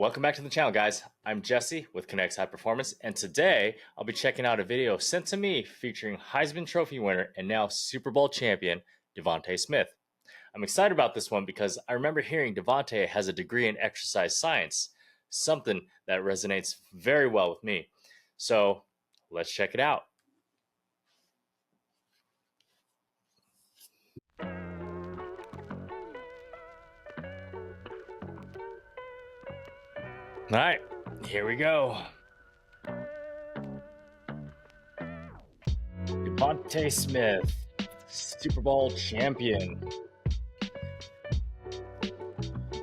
Welcome back to the channel, guys. I'm Jesse with Connects High Performance, and today I'll be checking out a video sent to me featuring Heisman Trophy winner and now Super Bowl champion DeVonta Smith. I'm excited about this one because I remember hearing DeVonta has a degree in exercise science, something that resonates very well with me. So let's check it out. All right, here we go. DeVonta Smith, Super Bowl champion.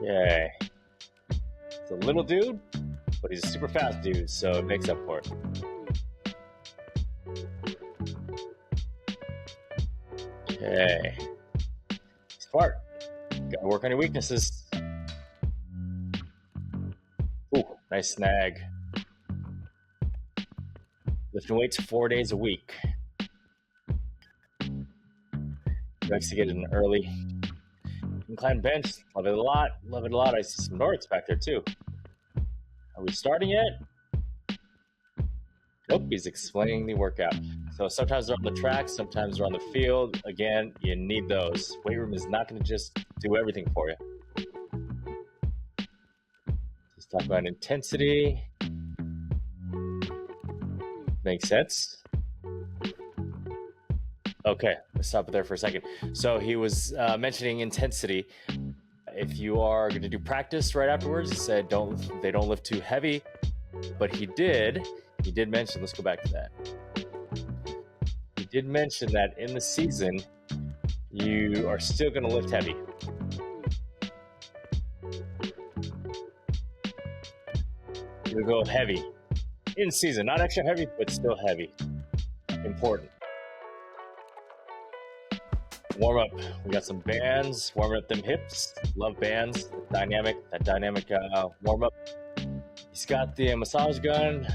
Yay. It's a little dude, but he's a super fast dude, so it makes up for it. Okay. Smart. Gotta work on your weaknesses. Ooh, nice snag. Lifting weights 4 days a week. Likes to get in early. Incline bench, love it a lot. Love it a lot. I see some Nordics back there too. Are we starting yet? Nope, he's explaining the workout. So sometimes they're on the track, sometimes they're on the field. Again, you need those. Weight room is not going to just do everything for you. Let's talk about intensity. Makes sense. Okay, let's stop it there for a second. So he was mentioning intensity. If you are going to do practice right afterwards, he said they don't lift too heavy, but he did mention, let's go back to that. He did mention that in the season, you are still going to lift heavy. You go heavy in season, not extra heavy, but still heavy. Important. Warm up. We got some bands, warming up them hips. Love bands. That dynamic warm up. He's got the massage gun.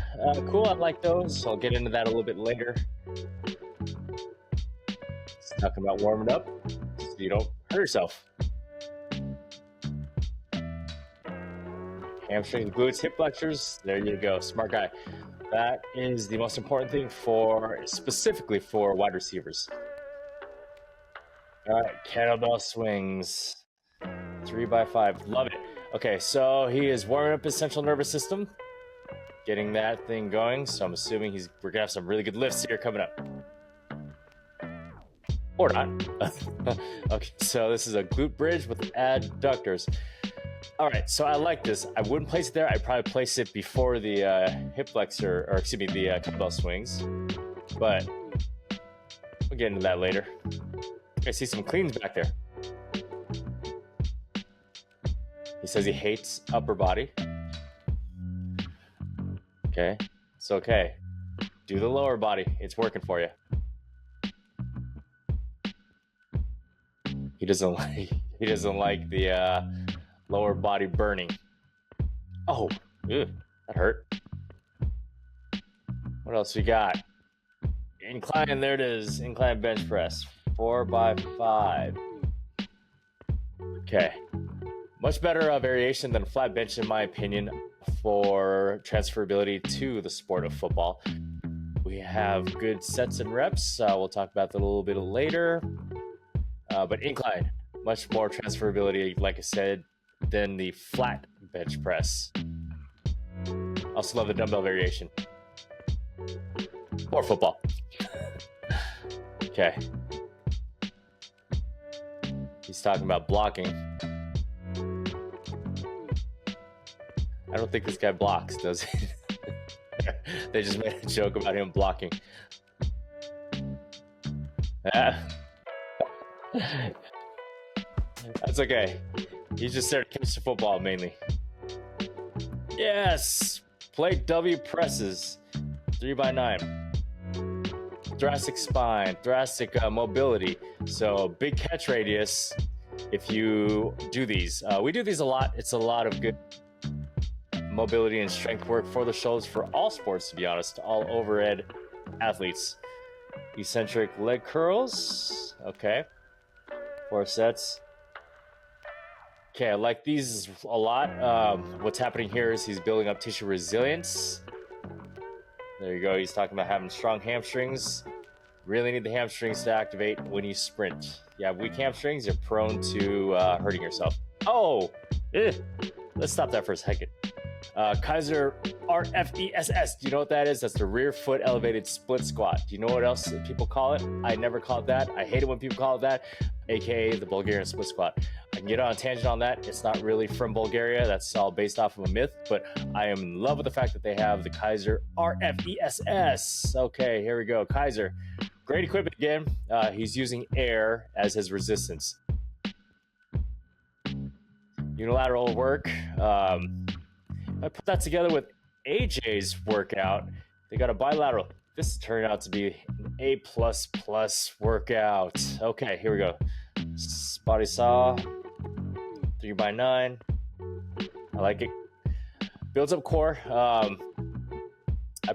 Cool, I like those. I'll get into that a little bit later. He's talking about warming up so you don't hurt yourself. Hamstrings, glutes, hip flexors. There you go. Smart guy. That is the most important thing specifically for wide receivers. All right, kettlebell swings, 3x5, love it. Okay, so he is warming up his central nervous system, getting that thing going. So I'm assuming we're gonna have some really good lifts here coming up, or not. Okay, so this is a glute bridge with adductors. All right, so I like this. I wouldn't place it there. I'd probably place it before the hip flexor, or excuse me, the kettlebell swings. But we'll get into that later. I see some cleans back there. He says he hates upper body. Okay, it's okay. Do the lower body. It's working for you. He doesn't like the lower body burning. Oh, ew, that hurt. What else we got? Incline, there it is. Incline bench press. 4x5. Okay. Much better variation than flat bench, in my opinion, for transferability to the sport of football. We have good sets and reps. We'll talk about that a little bit later. But incline, much more transferability, like I said, than the flat bench press. Also love the dumbbell variation. Or football. Okay. He's talking about blocking. I don't think this guy blocks, does he? They just made a joke about him blocking. That's okay. He's just there to catch the football mainly. Yes! Plate W presses. 3x9. Thoracic spine, thoracic mobility. So big catch radius if you do these. We do these a lot. It's a lot of good mobility and strength work for the shoulders for all sports, to be honest, all overhead athletes. Eccentric leg curls. Okay. 4 sets. Okay, I like these a lot. What's happening here is he's building up tissue resilience. There you go. He's talking about having strong hamstrings. Really need the hamstrings to activate when you sprint. You have weak hamstrings, you're prone to hurting yourself. Oh, let's stop that for a second. Keiser RFESS. Do you know what that is? That's the rear foot elevated split squat. Do you know what else people call it? I never call it that. I hate it when people call it that, aka the Bulgarian split squat. I can get on a tangent on that. It's not really from Bulgaria. That's all based off of a myth, but I am in love with the fact that they have the Keiser RFESS. Okay, here we go. Keiser, great equipment again. He's using air as his resistance. Unilateral work. I put that together with AJ's workout. They got a bilateral. This turned out to be an A++ workout. Okay, here we go. Body saw, 3x9. I like it. Builds up core. I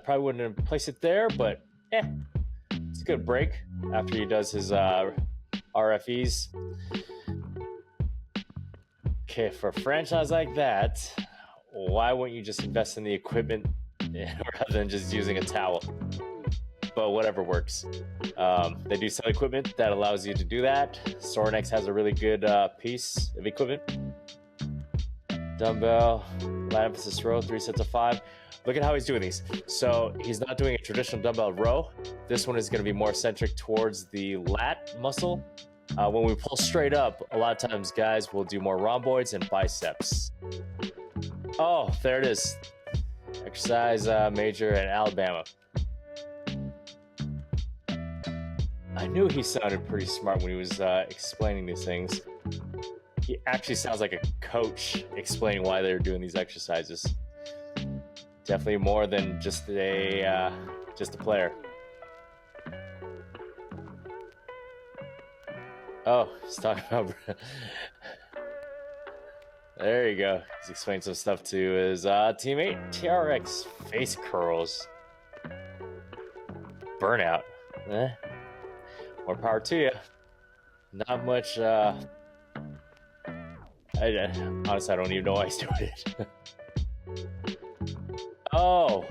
probably wouldn't place it there, but it's a good break after he does his RFEs. Okay, for a franchise like that, why wouldn't you just invest in the equipment rather than just using a towel? But whatever works. They do sell equipment that allows you to do that. Sorinex has a really good piece of equipment. Dumbbell, lat emphasis row, 3 sets of 5. Look at how he's doing these. So he's not doing a traditional dumbbell row. This one is going to be more centric towards the lat muscle. When we pull straight up, a lot of times guys will do more rhomboids and biceps. Oh, there it is. Exercise major in Alabama. I knew he sounded pretty smart when he was explaining these things. He actually sounds like a coach explaining why they're doing these exercises. Definitely more than just a player. Oh, he's talking about. There you go. He's explaining some stuff to his teammate. TRX face curls. Burnout. More power to you. Not much. Honestly, I don't even know why he's doing it. Oh.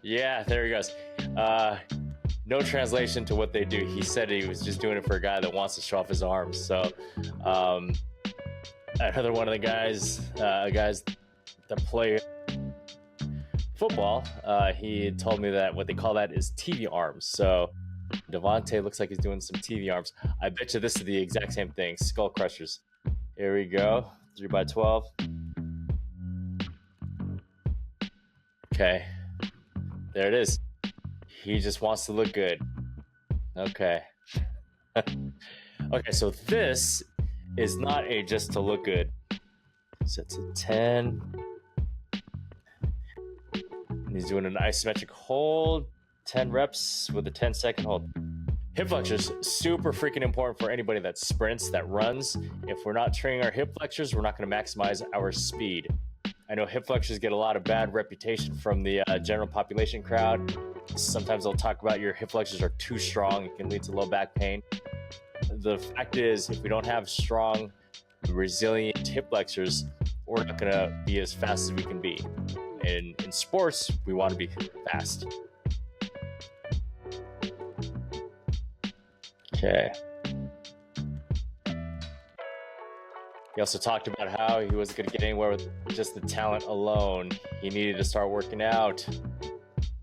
Yeah, there he goes. No translation to what they do. He said he was just doing it for a guy that wants to show off his arms. So, another one of the guys that play football, he told me that what they call that is TV arms. So, DeVonta looks like he's doing some TV arms. I bet you this is the exact same thing. Skull crushers. Here we go. 3x12. Okay. There it is. He just wants to look good. Okay. Okay, so this is not a just to look good. Sets of 10. And he's doing an isometric hold. 10 reps with a 10-second hold. Hip flexors, super freaking important for anybody that sprints, that runs. If we're not training our hip flexors, we're not going to maximize our speed. I know hip flexors get a lot of bad reputation from the general population crowd. Sometimes they'll talk about your hip flexors are too strong. It can lead to low back pain. The fact is, if we don't have strong, resilient hip flexors, we're not going to be as fast as we can be. And in sports, we want to be fast. Okay. He also talked about how he wasn't going to get anywhere with just the talent alone. He needed to start working out.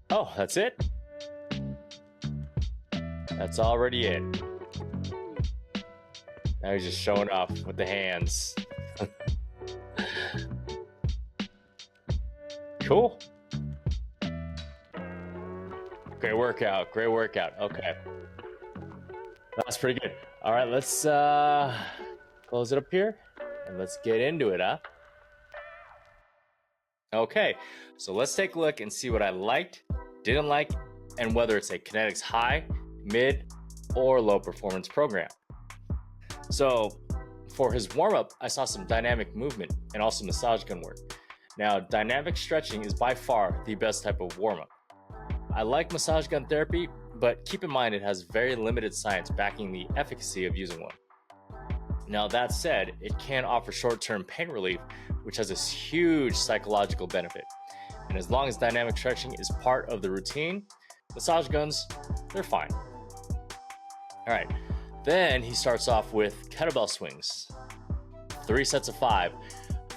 Oh, that's it? That's already it. Now he's just showing off with the hands. Cool. Great workout. Great workout. Okay. That's pretty good. All right, let's close it up here and let's get into it, huh? Okay, so let's take a look and see what I liked, didn't like, and whether it's a kinetics high, mid, or low performance program. So for his warm-up, I saw some dynamic movement and also massage gun work. Now, dynamic stretching is by far the best type of warm-up. I like massage gun therapy, but keep in mind it has very limited science backing the efficacy of using one. Now, that said, it can offer short-term pain relief, which has this huge psychological benefit. And as long as dynamic stretching is part of the routine, massage guns, they're fine. All right, then he starts off with kettlebell swings. 3 sets of 5.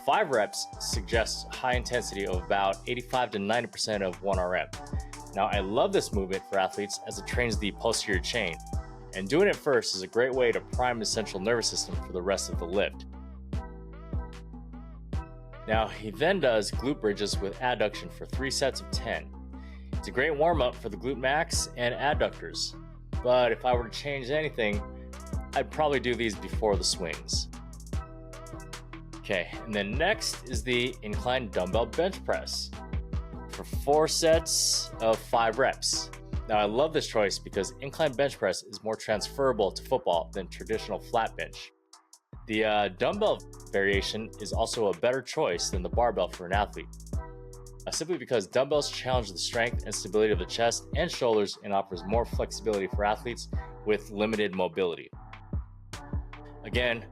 5 reps suggests high intensity of about 85 to 90% of 1 RM. Now, I love this movement for athletes as it trains the posterior chain, and doing it first is a great way to prime the central nervous system for the rest of the lift. Now, he then does glute bridges with adduction for 3 sets of 10. It's a great warm-up for the glute max and adductors, but if I were to change anything, I'd probably do these before the swings. Okay, and then next is the incline dumbbell bench press for 4 sets of 5 reps. Now, I love this choice because incline bench press is more transferable to football than traditional flat bench. The dumbbell variation is also a better choice than the barbell for an athlete, simply because dumbbells challenge the strength and stability of the chest and shoulders and offers more flexibility for athletes with limited mobility. Again,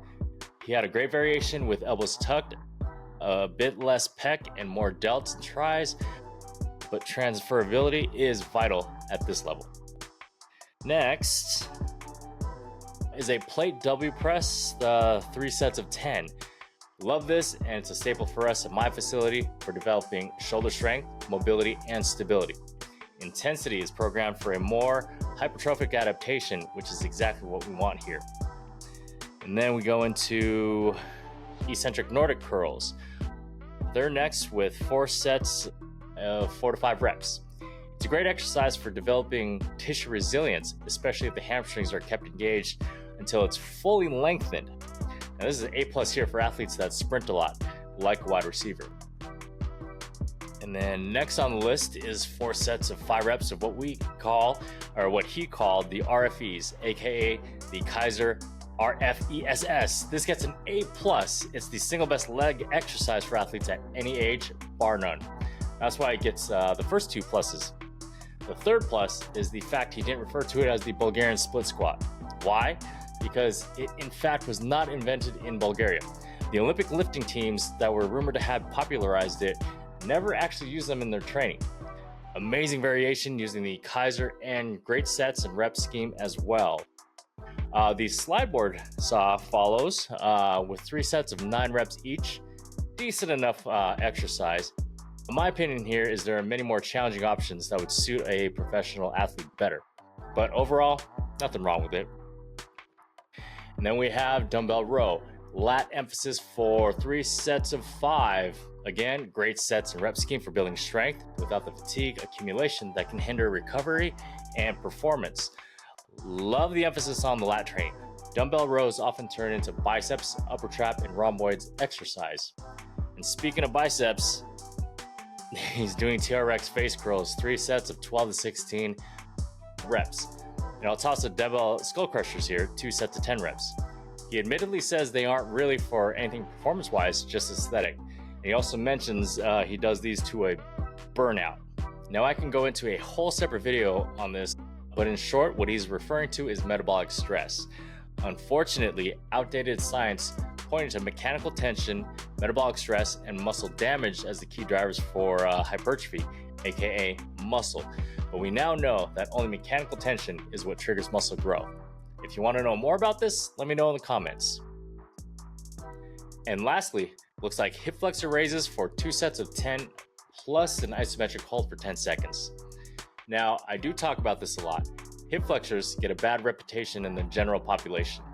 he had a great variation with elbows tucked, a bit less pec and more delts and tries, but transferability is vital at this level. Next is a plate W press, 3 sets of 10. Love this, and it's a staple for us at my facility for developing shoulder strength, mobility, and stability. Intensity is programmed for a more hypertrophic adaptation, which is exactly what we want here. And then we go into eccentric Nordic curls. They're next with 4 sets of 4 to 5 reps. It's a great exercise for developing tissue resilience, especially if the hamstrings are kept engaged until it's fully lengthened. Now, this is an A+ here for athletes that sprint a lot, like a wide receiver. And then next on the list is 4 sets of 5 reps of what we call, or what he called, the RFEs, aka the Keiser RFESS. This gets an A+. It's the single best leg exercise for athletes at any age, bar none. That's why it gets the first 2 pluses. The third plus is the fact he didn't refer to it as the Bulgarian split squat. Why? Because it in fact was not invented in Bulgaria. The Olympic lifting teams that were rumored to have popularized it never actually used them in their training. Amazing variation using the Keiser and great sets and rep scheme as well. The slide board saw follows with 3 sets of 9 reps each. Decent enough exercise. My opinion here is there are many more challenging options that would suit a professional athlete better. But overall, nothing wrong with it. And then we have dumbbell row. Lat emphasis for 3 sets of 5. Again, great sets and rep scheme for building strength without the fatigue accumulation that can hinder recovery and performance. Love the emphasis on the lat training. Dumbbell rows often turn into biceps, upper trap, and rhomboids exercise. And speaking of biceps, he's doing TRX face curls, 3 sets of 12 to 16 reps. And I'll toss the dumbbell skull crushers here, 2 sets of 10 reps. He admittedly says they aren't really for anything performance-wise, just aesthetic. And he also mentions he does these to a burnout. Now, I can go into a whole separate video on this, but in short, what he's referring to is metabolic stress. Unfortunately, outdated science pointed to mechanical tension, metabolic stress, and muscle damage as the key drivers for hypertrophy, aka muscle. But we now know that only mechanical tension is what triggers muscle growth. If you want to know more about this, let me know in the comments. And lastly, looks like hip flexor raises for 2 sets of 10 plus an isometric hold for 10 seconds. Now, I do talk about this a lot. Hip flexors get a bad reputation in the general population,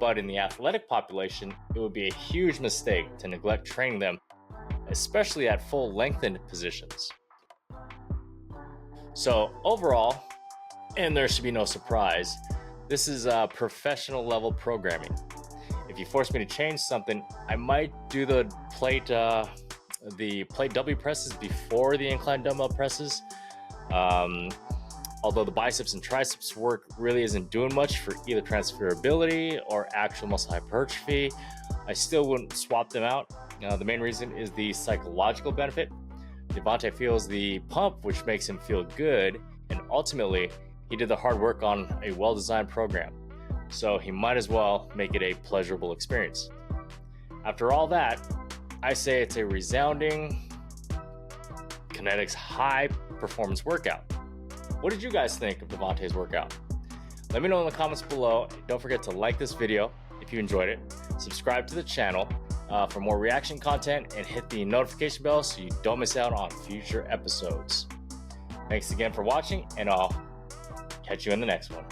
but in the athletic population, it would be a huge mistake to neglect training them, especially at full lengthened positions. So overall, and there should be no surprise, this is professional level programming. If you force me to change something, I might do the plate W presses before the incline dumbbell presses. Although the biceps and triceps work really isn't doing much for either transferability or actual muscle hypertrophy, I still wouldn't swap them out. The main reason is the psychological benefit. DeVonta feels the pump, which makes him feel good, and ultimately, he did the hard work on a well-designed program. so he might as well make it a pleasurable experience. After all that, I say it's a resounding kinetics high performance workout. What did you guys think of DeVonta's workout? Let me know in the comments below. Don't forget to like this video if you enjoyed it, subscribe to the channel for more reaction content, and hit the notification bell so you don't miss out on future episodes. Thanks again for watching, and I'll catch you in the next one.